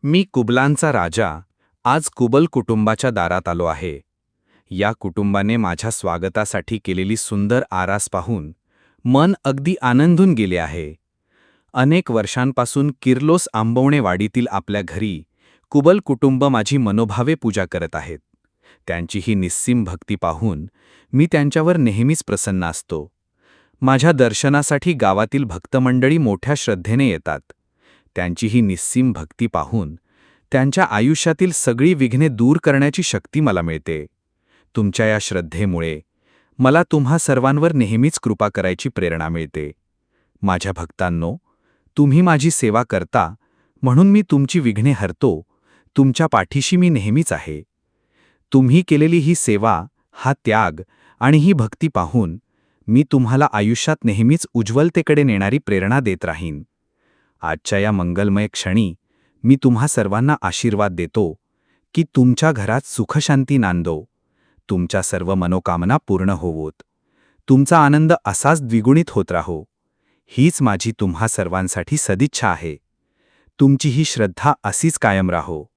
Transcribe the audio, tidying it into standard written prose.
मी कुबलांचा राजा आज कुबल कुटुंबाच्या दारात आलो आहे. या कुटुंबाने माझ्या स्वागतासाठी केलेली सुंदर आरास पाहून मन अगदी आनंदून गेले आहे. अनेक वर्षांपासून किर्लोस आंबवणेवाडीतील आपल्या घरी कुबल कुटुंब माझी मनोभावे पूजा करत आहेत. त्यांची ही निस्सीम भक्ती पाहून मी त्यांच्यावर नेहमीच प्रसन्न असतो. माझ्या दर्शनासाठी गावातील भक्तमंडळी मोठ्या श्रद्धेने येतात. त्यांची ही निस्सीम भक्ती पाहून त्यांच्या आयुष्यातील सगळी विघ्ने दूर करण्याची शक्ती मला मिळते. तुमच्या या श्रद्धेमुळे मला तुम्हा सर्वांवर नेहमीच कृपा करायची प्रेरणा मिळते. माझ्या भक्तांनो, तुम्ही माझी सेवा करता म्हणून मी तुमची विघ्ने हरतो. तुमच्या पाठीशी मी नेहमीच आहे. तुम्ही केलेली ही सेवा, हा त्याग आणि ही भक्ती पाहून मी तुम्हाला आयुष्यात नेहमीच उज्ज्वलतेकडे नेणारी प्रेरणा देत राहीन. आजच्या या मंगलमय क्षणी मी तुम्हा सर्वांना आशीर्वाद देतो की तुमच्या घरात सुखशांती नांदो, तुमच्या सर्व मनोकामना पूर्ण होवोत, तुमचा आनंद असाच द्विगुणित होत राहो. हीच माझी तुम्हा सर्वांसाठी सदिच्छा आहे. तुमची ही श्रद्धा अशीच कायम राहो.